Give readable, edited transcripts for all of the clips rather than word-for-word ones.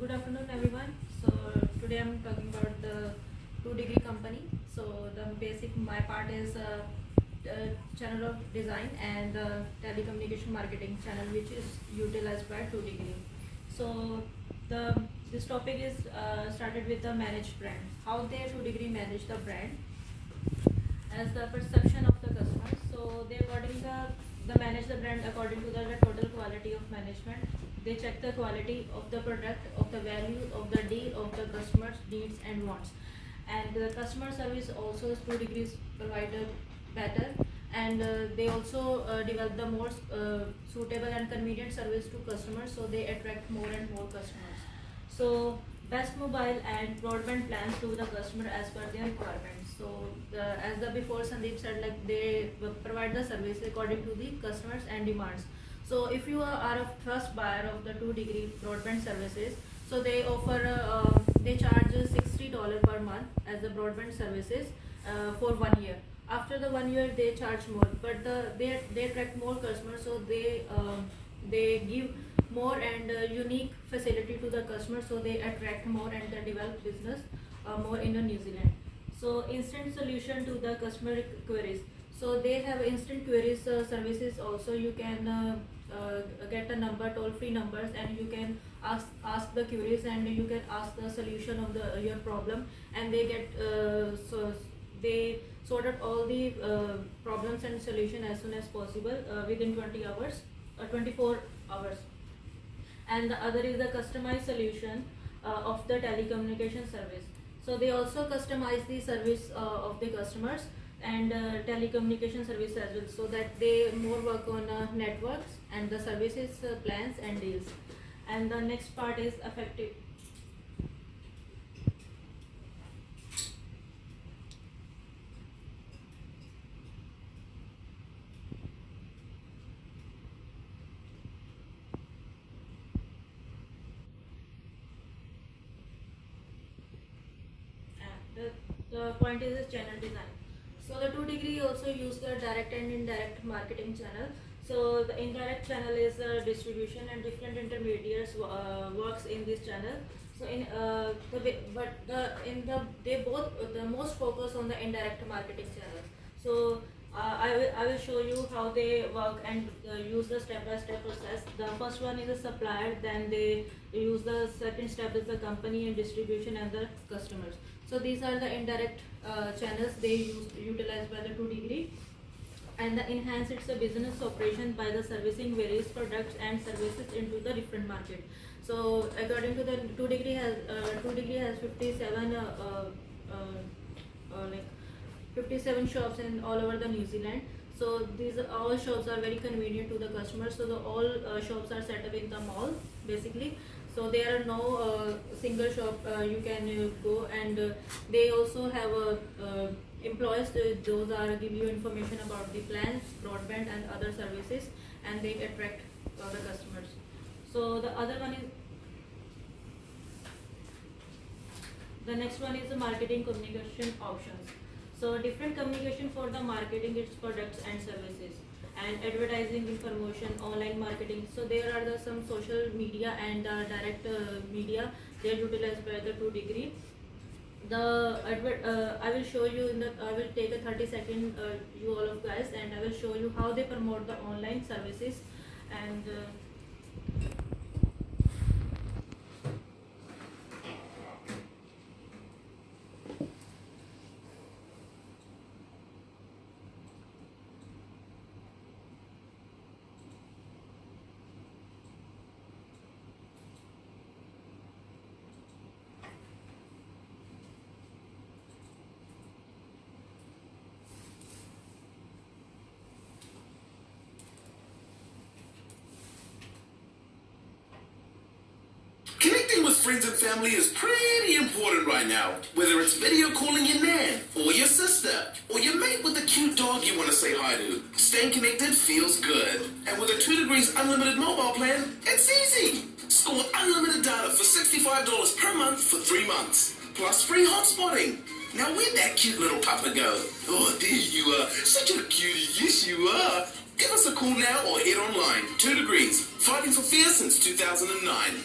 Good afternoon, everyone. So today I'm talking about the 2 degree company. So the basic my part is channel of design and telecommunication marketing channel, which is utilized by 2 degree. So the this topic is started with the managed brand. How they 2 degree manage the brand as the perception of the customer. So they according the manage the brand according to the total quality of management. They check the quality of the product, of the value, of the deal, of the customer's needs and wants. And the customer service also is 2 degrees provider better, and they also develop the more suitable and convenient service to customers, so they attract more and more customers. So best mobile and broadband plans to the customer as per their requirements. So as the before Sandeep said, like they provide the service according to the customers and demands. So if you are a first buyer of the 2 degree broadband services, so they offer they charge $60 per month as the broadband services for 1 year. After the 1 year they charge more, but they attract more customers, so they give more and unique facility to the customer, so they attract more and they develop business more in New Zealand. So instant solution to the customer queries. So they have instant queries services also. You can get a number, toll free numbers, and you can ask the queries, and you can ask the solution of the your problem, and they get so they sort out all the problems and solution as soon as possible within 20 hours 24 hours. And the other is the customized solution of the telecommunication service. So they also customize the service of the customers and telecommunication service as well, so that they more work on networks and the services plans and deals. And the next part is effective. The point is channel design. So the 2 degree also use the direct and indirect marketing channel. So the indirect channel is distribution, and different intermediaries works in this channel. So in they both the most focus on the indirect marketing channel. So I will show you how they work and use the step by step process. The first one is a supplier, then they use the second step is the company and distribution and the customers. So these are the indirect channels they utilize by the 2 degree. And the enhance its business operation by the servicing various products and services into the different market. So according to the 2 degree has 57 like 57 shops in all over the New Zealand. So these all shops are very convenient to the customers. So the all shops are set up in the mall basically. So there are no single shop you can go, and they also have employees. Those are give you information about the plans, broadband, and other services, and they attract the customers. So the other one is the next one is the marketing communication options. So different communication for the marketing its products and services, and advertising promotion, online marketing. So there are some social media and direct media they are utilized by the 2 degree. I will show you I will take a 30-second you all of guys, and I will show you how they promote the online services. And Connecting with friends and family is pretty important right now. Whether it's video calling your nan, or your sister, or your mate with a cute dog you want to say hi to, staying connected feels good. And with a 2 degrees unlimited mobile plan, it's easy. Score unlimited data for $65 per month for 3 months. Plus free hotspotting. Now where'd that cute little pupper go? Oh, there you are. Such a cutie. Yes, you are. Give us a call now or head online. 2 degrees. Fighting for fear since 2009.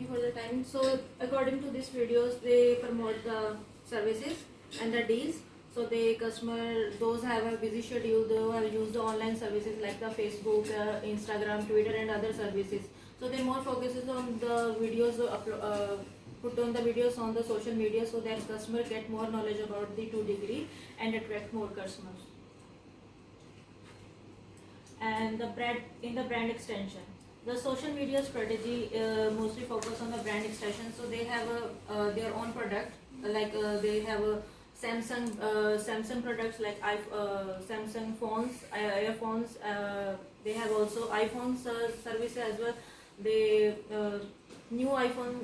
you for the time. So according to these videos, they promote the services and the deals. So the customer, those have a busy schedule, they have used the online services like the Facebook, Instagram, Twitter, and other services. So they more focuses on the videos, put on the videos on the social media, so that customer get more knowledge about the 2 degree and attract more customers. And the brand extension, the social media strategy mostly focus on the brand extension. So they have their own product, they have a Samsung products like Samsung phones, earphones. They have also iPhones service as well. They new iPhone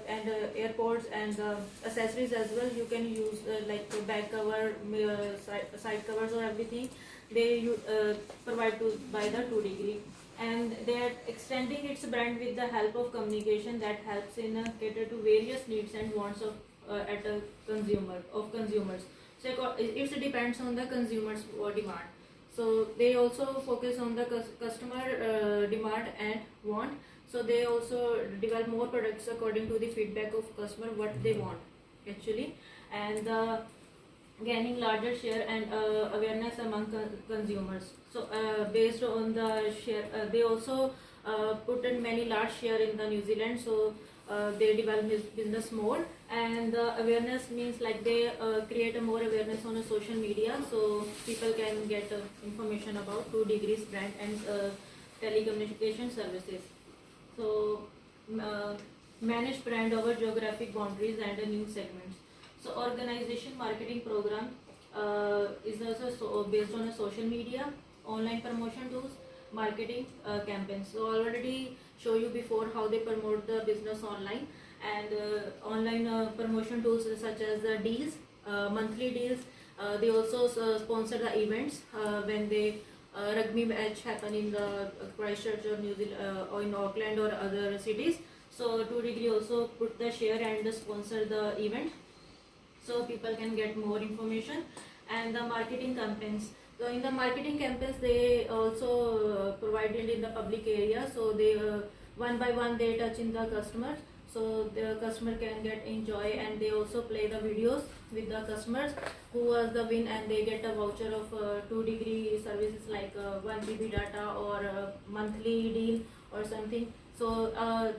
and AirPods and accessories as well. You can use like the back cover, side covers or everything. They provide to by the 2 degree, and they are extending its brand with the help of communication that helps in cater to various needs and wants of at a consumers. So it depends on the consumers demand. So they also focus on the customer demand and want. So they also develop more products according to the feedback of customer what they want actually, and gaining larger share and awareness among consumers. So based on the share, they also put in many large share in the New Zealand. So they develop his business more, and awareness means like they create a more awareness on a social media, so people can get information about 2 degrees brand and telecommunication services. So manage brand over geographic boundaries and new segments. So organization marketing program is also based on a social media, online promotion tools, marketing campaigns. So already show you before how they promote the business online, and online promotion tools such as the deals, monthly deals. They also sponsor the events when they rugby match happen in the Christchurch or New Zealand or in Auckland or other cities. So 2 degree also put the share and sponsor the event, so people can get more information. And the marketing campaigns, so in the marketing campaigns they also provided in the public area. So they one by one they touch in the customers, so the customer can get enjoy, and they also play the videos with the customers who was the win, and they get a voucher of 2 degree services like 1 GB data or a monthly deal or something. So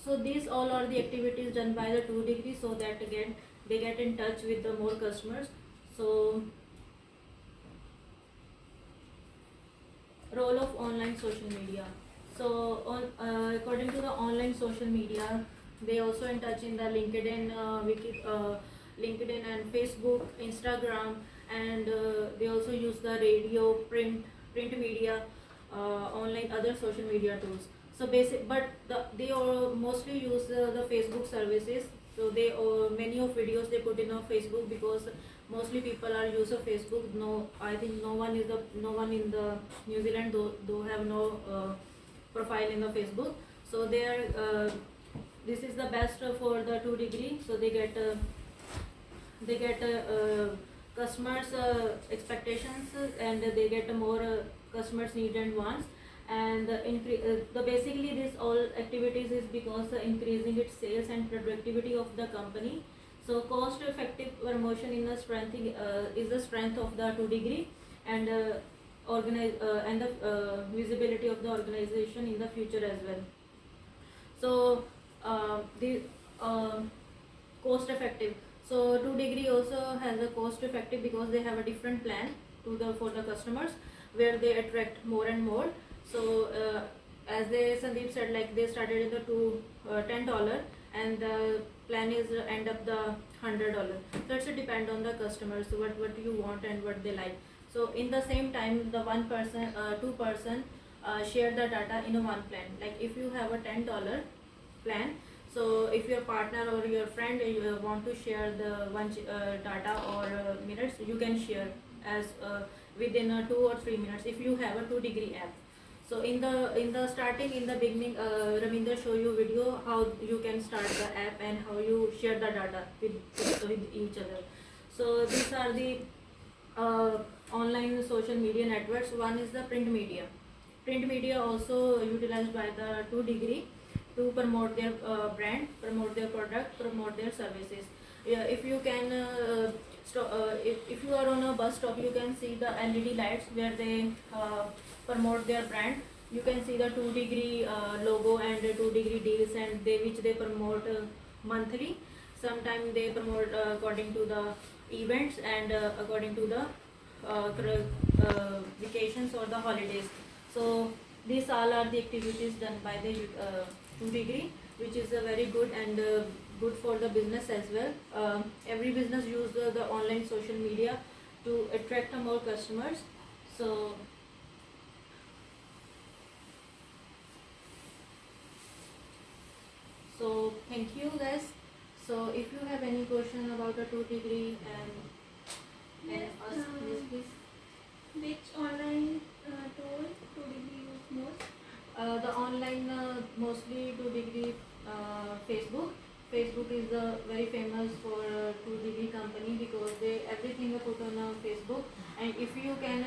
so these all are the activities done by the 2 degree, so that again they get in touch with the more customers. So role of online social media. So according to the online social media, they also in touch in the LinkedIn, LinkedIn and Facebook, Instagram, and they also use the radio, print media, online other social media tools. So they mostly use the Facebook services. So they many of videos they put in on Facebook, because mostly people are use of Facebook. No, I think no one in the New Zealand do have no profile in the Facebook. So they are this is the best for the 2 degree. So they get customers expectations, and they get more customers need and wants, and the basically this all activities is because increasing its sales and productivity of the company. So cost effective promotion in the strength is the strength of the 2 degree, and and the visibility of the organization in the future as well. So the cost effective. So 2 degree also has a cost effective, because they have a different plan for the customers, where they attract more and more. So as Sandeep said, like they started in the $10, and the plan is end up the $100. So it's depend on the customers, what you want and what they like. So in the same time, the two person share the data in a one plan. Like if you have a $10 plan, so if your partner or your friend want to share the one data or minutes, you can share as within 2 or 3 minutes if you have a 2 degree app. So in the starting, in the beginning, Ravinder show you video how you can start the app and how you share the data with each other. So these are the online social media networks. One is the print media. Print media also utilized by the 2 degree. to promote their brand, promote their product, promote their services. Yeah, if you can, if you are on a bus stop, you can see the LED lights where they promote their brand. You can see the 2 degree logo and the 2 degree deals, and which they promote monthly. Sometimes they promote according to the events and according to the vacations or the holidays. So these all are the activities done by the 2 degree, which is very good and good for the business as well. Every business use the online social media to attract more customers. So thank you guys. So if you have any question about a 2 degree and Yes, ask please. which online tool 2 degree use most? The online mostly 2 degree Facebook. Facebook is very famous for 2 degree company because they everything are put on Facebook. And if you can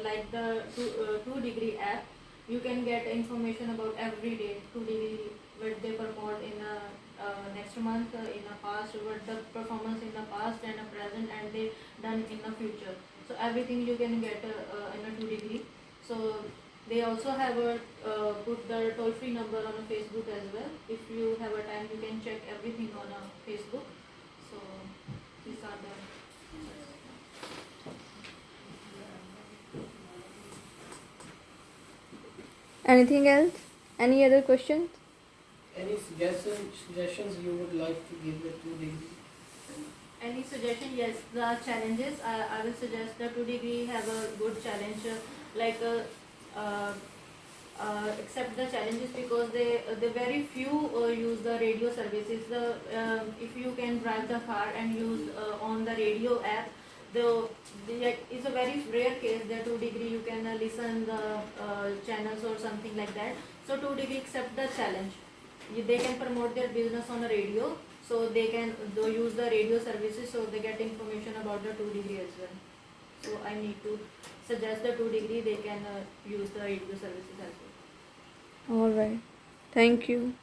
like the 2 degree app, you can get information about every day 2 degree what they promote in next month, in the past, what the performance in the past and the present and they done in the future. So everything you can get in a 2 degree. So they also have a put the toll-free number on a Facebook as well. If you have a time, you can check everything on a Facebook. So these are the. Anything else? Any other questions? Any suggestions you would like to give the 2 degree? Any suggestion? Yes, the challenges. I will suggest the 2 degree have a good challenge, like accept the challenges because they very few use the radio services. If you can drive the car and use on the radio app, it's a very rare case that 2 degree you can listen the channels or something like that. So 2 degree accept the challenge. They can promote their business on a radio, so they can use the radio services, so they get information about the 2 degree as well. So I need to suggest the 2 degree, they can use the radio services as well. All right. Thank you.